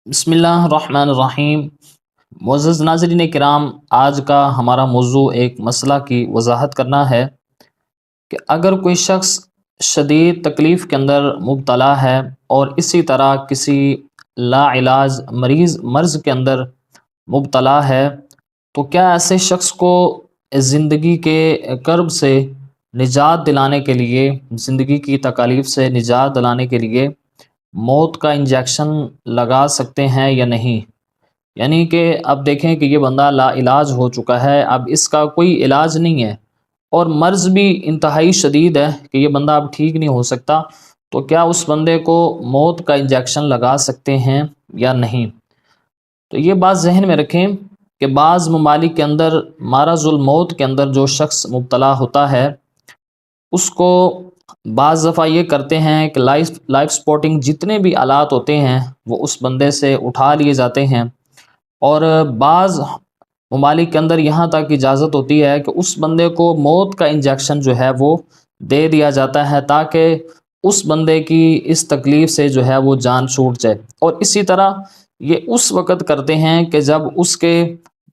बिस्मिल्लाहिर्रहमानिर्रहीम। मुअज़्ज़ज़ नाज़रीन किराम, आज का हमारा मौजू एक मसला की वजाहत करना है कि अगर कोई शख्स शदीद तकलीफ़ के अंदर मुब्तला है और इसी तरह किसी लाइलाज मर्ज़ के अंदर मुब्तला है, तो क्या ऐसे शख्स को ज़िंदगी के कर्ब से निजात दिलाने के लिए, ज़िंदगी की तकालीफ़ से निजात दिलाने के लिए मौत का इंजेक्शन लगा सकते हैं या नहीं? यानी कि अब देखें कि ये बंदा लाइलाज हो चुका है, अब इसका कोई इलाज नहीं है और मर्ज़ भी इंतहाई शदीद है कि ये बंदा अब ठीक नहीं हो सकता, तो क्या उस बंदे को मौत का इंजेक्शन लगा सकते हैं या नहीं? तो ये बात जहन में रखें कि बाज़ ममालिक के अंदर मारज़ुल मौत के अंदर जो शख्स मुब्तला होता है, उसको बाज़ दफ़ा ये करते हैं कि लाइफ सपोर्टिंग जितने भी आलात होते हैं वो उस बंदे से उठा लिए जाते हैं, और बाज़ ममालिक के अंदर यहाँ तक इजाज़त होती है कि उस बंदे को मौत का इंजेक्शन जो है वो दे दिया जाता है ताकि उस बंदे की इस तकलीफ़ से जो है वो जान छूट जाए। और इसी तरह ये उस वक़्त करते हैं कि जब उसके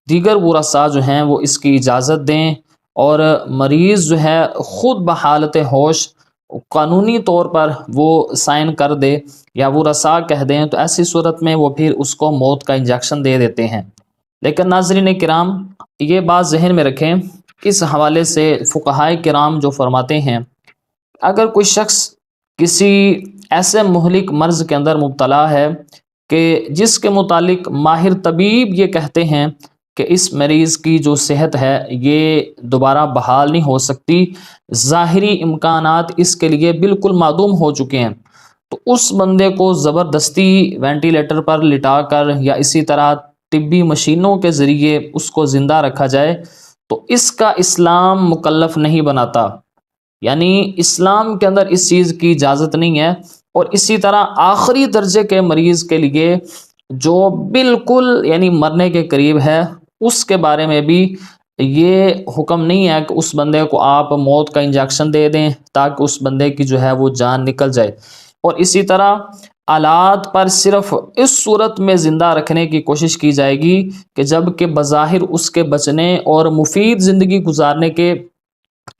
दीगर वरसा जो हैं वो इसकी इजाज़त दें और मरीज़ जो है ख़ुद बहालत होश कानूनी तौर पर वो साइन कर दे या वो रसा कह दें, तो ऐसी सूरत में वो फिर उसको मौत का इंजेक्शन दे देते हैं। लेकिन नाज़रीन किराम, ये बात जहन में रखें, इस हवाले से फ़ुक़हाए किराम जो फरमाते हैं, अगर कोई शख्स किसी ऐसे मुहलिक मर्ज़ के अंदर मुब्तला है कि जिसके मुतालिक माहिर तबीब ये कहते हैं कि इस मरीज़ की जो सेहत है ये दोबारा बहाल नहीं हो सकती, ज़ाहिरी इम्कानात इसके लिए बिल्कुल मादूम हो चुके हैं, तो उस बंदे को ज़बरदस्ती वेंटिलेटर पर लिटा कर या इसी तरह तिब्बी मशीनों के ज़रिए उसको ज़िंदा रखा जाए, तो इसका इस्लाम मुकल्लफ़ नहीं बनाता। यानी इस्लाम के अंदर इस चीज़ की इजाज़त नहीं है। और इसी तरह आखिरी दर्जे के मरीज़ के लिए जो बिल्कुल यानी मरने के करीब है, उसके बारे में भी ये हुक्म नहीं है कि उस बंदे को आप मौत का इंजेक्शन दे दें ताकि उस बंदे की जो है वो जान निकल जाए। और इसी तरह आलात पर सिर्फ इस सूरत में ज़िंदा रखने की कोशिश की जाएगी कि जब कि बज़ाहिर उसके बचने और मुफीद ज़िंदगी गुजारने के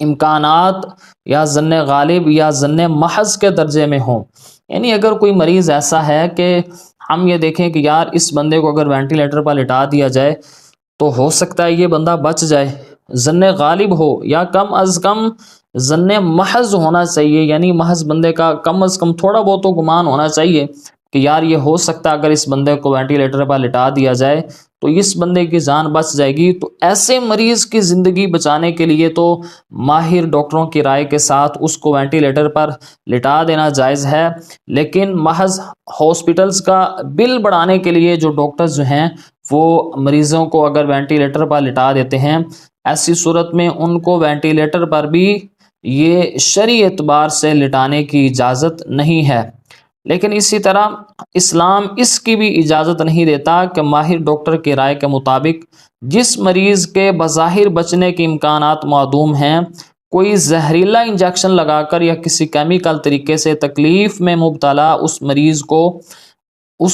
इम्कानात या ज़न्ने गालिब या ज़न्ने महज के दर्जे में हों। यानी अगर कोई मरीज़ ऐसा है कि हम ये देखें कि यार इस बंदे को अगर वेंटिलेटर पर लिटा दिया जाए तो हो सकता है ये बंदा बच जाए, ज़न्ने गालिब हो या कम अज़ कम ज़न्ने महज होना चाहिए, यानी महज बंदे का कम अज़ कम थोड़ा बहुत तो गुमान होना चाहिए कि यार ये हो सकता है अगर इस बंदे को वेंटिलेटर पर लिटा दिया जाए तो इस बंदे की जान बच जाएगी। तो ऐसे मरीज़ की ज़िंदगी बचाने के लिए तो माहिर डॉक्टरों की राय के साथ उसको वेंटिलेटर पर लिटा देना जायज़ है, लेकिन महज हॉस्पिटल्स का बिल बढ़ाने के लिए जो डॉक्टर्स जो हैं वो मरीज़ों को अगर वेंटिलेटर पर लिटा देते हैं, ऐसी सूरत में उनको वेंटिलेटर पर भी ये शरई एतबार से लिटाने की इजाज़त नहीं है। लेकिन इसी तरह इस्लाम इसकी भी इजाज़त नहीं देता कि माहिर डॉक्टर की राय के मुताबिक जिस मरीज़ के बज़ाहिर बचने के इम्कानात मादूम हैं, कोई जहरीला इंजेक्शन लगाकर या किसी केमिकल तरीके से तकलीफ़ में मुब्तला उस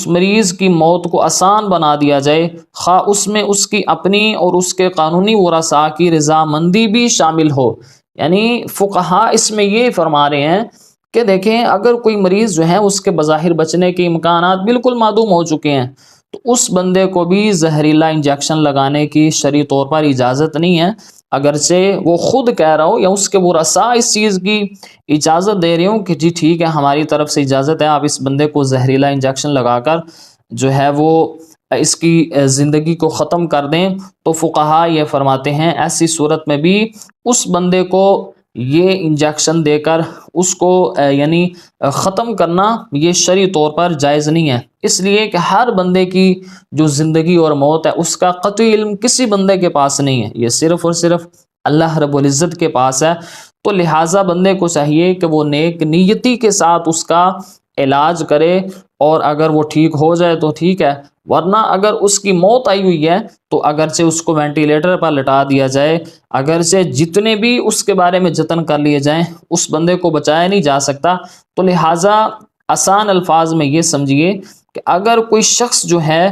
मरीज़ की मौत को आसान बना दिया जाए, खा उसमें उसकी अपनी और उसके कानूनी वरसा की रज़ामंदी भी शामिल हो। यानी फ़ुक़हा इसमें ये फरमा रहे हैं कि देखें, अगर कोई मरीज़ जो है उसके बज़ाहिर बचने के इम्कानात बिल्कुल मादूम हो चुके हैं, तो उस बंदे को भी जहरीला इंजेक्शन लगाने की शरई तौर पर इजाज़त नहीं है, अगरचे वो ख़ुद कह रहा हो या उसके वरसा इस चीज़ की इजाज़त दे रहे हो कि जी ठीक है, हमारी तरफ से इजाज़त है, आप इस बंदे को जहरीला इंजेक्शन लगाकर जो है वो इसकी ज़िंदगी को ख़त्म कर दें। तो फ़ुक़हा ये फरमाते हैं ऐसी सूरत में भी उस बंदे को ये इंजेक्शन देकर उसको यानी ख़त्म करना ये शरई तौर पर जायज़ नहीं है, इसलिए कि हर बंदे की जो ज़िंदगी और मौत है उसका क़त्ई इल्म किसी बंदे के पास नहीं है, ये सिर्फ़ और सिर्फ अल्लाह रब्बुल इज़्ज़त के पास है। तो लिहाजा बंदे को चाहिए कि वो नेक नीयती के साथ उसका इलाज करे और अगर वो ठीक हो जाए तो ठीक है, वरना अगर उसकी मौत आई हुई है तो अगरचे उसको वेंटिलेटर पर लिटा दिया जाए, अगरचे जितने भी उसके बारे में जतन कर लिए जाएं, उस बंदे को बचाया नहीं जा सकता। तो लिहाजा आसान अल्फाज में ये समझिए کہ اگر کوئی شخص جو ہے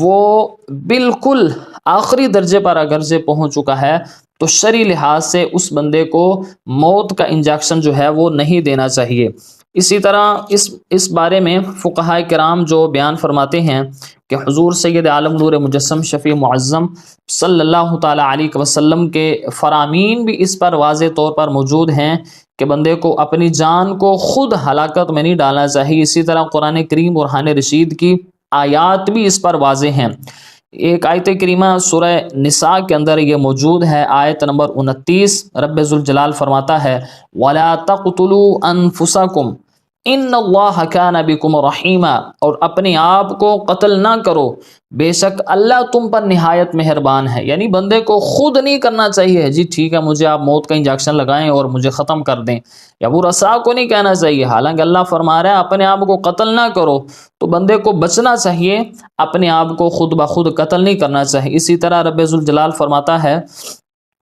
وہ بالکل آخری درجے پر اگر سے پہنچ چکا ہے تو شرعی لحاظ سے اس بندے کو موت کا انجیکشن جو ہے وہ نہیں دینا چاہیے۔ اسی طرح اس بارے میں فقہائے کرام جو بیان فرماتے ہیں کہ حضور سید عالم نور مجسم شفیع معظم صلی اللہ تعالیٰ علیہ وسلم کے فرامین بھی اس پر واضح طور پر موجود ہیں کہ بندے کو اپنی جان کو خود ہلاکت میں نہیں ڈالنا چاہیے۔ اسی طرح قرآن کریم اور برہان رشید کی آیات بھی اس پر واضح ہیں۔ ایک آیت کریمہ سورہ نساء کے اندر یہ موجود ہے، آیت نمبر 29، رب ذوالجلال فرماتا ہے وَلَا تَقْتُلُوا أَنفُسَكُمْ ان اللہ کان بکم رحیما، اور اپنے آپ کو قتل نہ کرو، بے شک اللہ تم پر نہایت مہربان ہے۔ یعنی بندے کو خود نہیں کرنا چاہیے جی ٹھیک ہے مجھے آپ موت کا انجیکشن لگائیں اور مجھے ختم کر دیں، یا وہ رسا کو نہیں کہنا چاہیے، حالانکہ اللہ فرما رہا ہے اپنے آپ کو قتل نہ کرو، تو بندے کو بچنا چاہیے، اپنے آپ کو خود بخود قتل نہیں کرنا چاہیے۔ اسی طرح رب ذوالجلال فرماتا ہے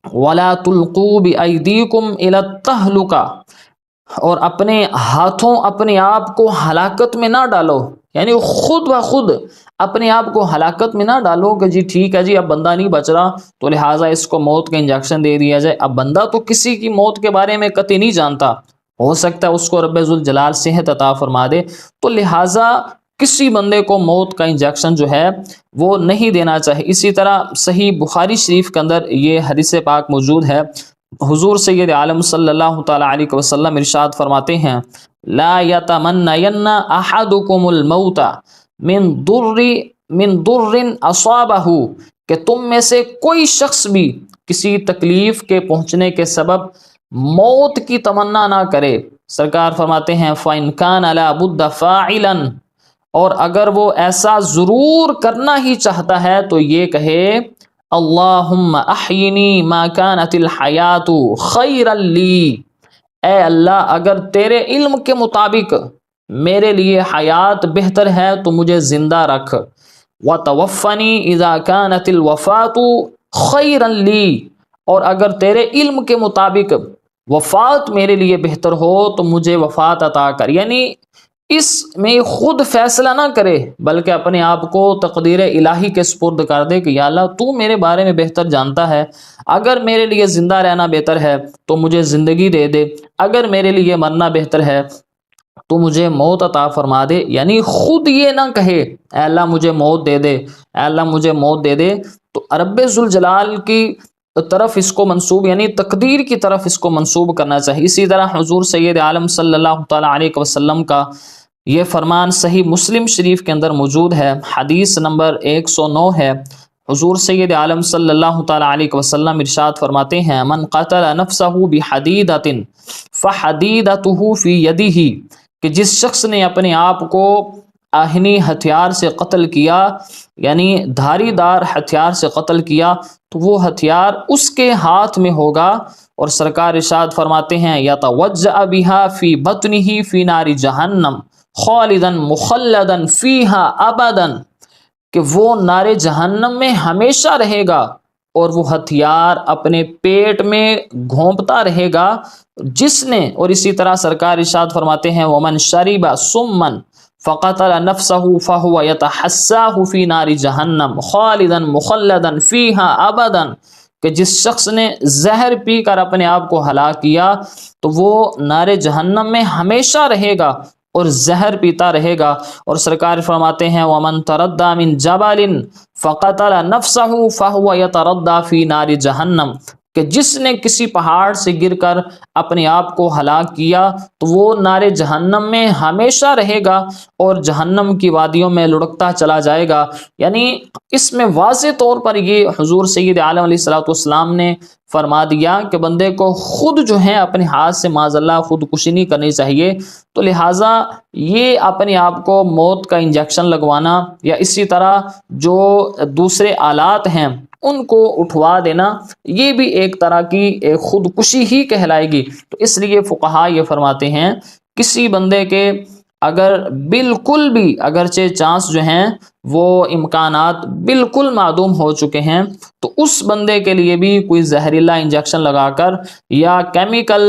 وَلَا تُلْقُوا بِأَيْدِيكُمْ إِلَى التَّهْلُكَةِ، اور اپنے ہاتھوں اپنے آپ کو ہلاکت میں نہ ڈالو، یعنی خود بخود اپنے آپ کو ہلاکت میں نہ ڈالو کہ جی ٹھیک ہے جی اب بندہ نہیں بچ رہا تو لہٰذا اس کو موت کا انجیکشن دے دیا جائے۔ اب بندہ تو کسی کی موت کے بارے میں قطعی نہیں جانتا، ہو سکتا ہے اس کو رب ذوالجلال صحت عطا فرما دے، تو لہٰذا کسی بندے کو موت کا انجیکشن جو ہے وہ نہیں دینا چاہیے۔ اسی طرح صحیح بخاری شریف کے اندر یہ حدیث پاک موجود ہے، حضور سید عالم صلی اللہ تعالیٰ علیہ وسلم ارشاد فرماتے ہیں لا یتمنین احدکم الموت من ضر اصابہ، کہ تم میں سے کوئی شخص بھی کسی تکلیف کے پہنچنے کے سبب موت کی تمنا نہ کرے۔ سرکار فرماتے ہیں فَإِنْ كَانَ لَا بُدَّ فَاعِلًا، اور اگر وہ ایسا ضرور کرنا ہی چاہتا ہے تو یہ کہے اللہم احینی ما کانت الحیات خیرا لی، اے اللہ اگر تیرے علم کے مطابق میرے لیے حیات بہتر ہے تو مجھے زندہ رکھ، وتوفنی اذا کانت الوفات خیرا لی، اور اگر تیرے علم کے مطابق وفات میرے لیے بہتر ہو تو مجھے وفات عطا کر۔ یعنی اس میں خود فیصلہ نہ کرے بلکہ اپنے آپ کو تقدیر الہی کے سپرد کر دے کہ یا اللہ تو میرے بارے میں بہتر جانتا ہے، اگر میرے لیے زندہ رہنا بہتر ہے تو مجھے زندگی دے دے، اگر میرے لیے مرنا بہتر ہے تو مجھے موت عطا فرما دے۔ یعنی خود یہ نہ کہے اے اللہ مجھے موت دے دے، اے اللہ مجھے موت دے دے، تو رب ذوالجلال کی طرف اس کو منسوب، یعنی تقدیر کی طرف اس کو منسوب کرنا چاہیے۔ اسی طرح حضور سید عالم صلی اللہ تعالیٰ علیہ وسلم کا یہ فرمان صحیح مسلم شریف کے اندر موجود ہے، حدیث نمبر 109 ہے۔ حضور سید عالم صلی اللہ تعالیٰ علیہ وسلم ارشاد فرماتے ہیں من قتل نفسہ بحدیدۃ فحدیدتہ فی یدہ، کہ جس شخص نے اپنے آپ کو آہنی ہتھیار سے قتل کیا، یعنی دھاری دار ہتھیار سے قتل کیا، تو وہ ہتھیار اس کے ہاتھ میں ہوگا، اور سرکار ارشاد فرماتے ہیں یتوجأ بہا فی بطنہ فی نار جہنم خالدا مخلدا فیہا ابدا، کہ وہ نار جہنم میں ہمیشہ رہے گا اور وہ ہتھیار اپنے پیٹ میں گھونپتا رہے گا جس نے، اور اسی طرح سرکار ارشاد فرماتے ہیں ومن شرب سما فقتل نفسہ فہو یتحساہ فی نار جہنم خالدا مخلدا فیہا ابدا، کہ جس شخص نے زہر پی کر اپنے آپ کو ہلاک کیا تو وہ نار جہنم میں ہمیشہ رہے گا اور زہر پیتا رہے گا۔ اور سرکار فرماتے ہیں وَمَن تَرَدَّى مِن جَبَلٍ فَقَتَلَ نَفْسَهُ فَهُوَ يَتَرَدَّى فِي نَارِ جَهَنَّمَ، کہ جس نے کسی پہاڑ سے گر کر اپنے آپ کو ہلاک کیا تو وہ نار جہنم میں ہمیشہ رہے گا اور جہنم کی وادیوں میں لڑکتا چلا جائے گا۔ یعنی اس میں واضح طور پر یہ حضور سید عالم علیہ الصلوۃ والسلام نے فرما دیا کہ بندے کو خود جو ہے اپنے ہاتھ سے معاذ اللہ خودکشی نہیں کرنی چاہیے، تو لہٰذا یہ اپنے آپ کو موت کا انجیکشن لگوانا یا اسی طرح جو دوسرے آلات ہیں ان کو اٹھوا دینا، یہ بھی ایک طرح کی خودکشی ہی کہلائے گی۔ تو اس لیے فقہا یہ فرماتے ہیں کسی بندے کے اگر بالکل بھی اگرچہ چانس جو ہیں وہ امکانات بالکل معدوم ہو چکے ہیں، تو اس بندے کے لیے بھی کوئی زہریلا انجیکشن لگا کر یا کیمیکل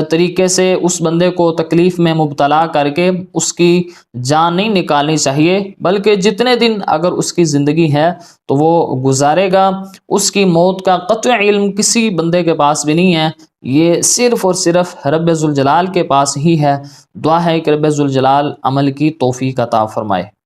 طریقے سے اس بندے کو تکلیف میں مبتلا کر کے اس کی جان نہیں نکالنی چاہیے، بلکہ جتنے دن اگر اس کی زندگی ہے تو وہ گزارے گا۔ اس کی موت کا قطعی علم کسی بندے کے پاس بھی نہیں ہے، یہ صرف اور صرف رب ذوالجلال کے پاس ہی ہے۔ دعا ہے کہ رب ذوالجلال عمل کی توفیق عطا فرمائے۔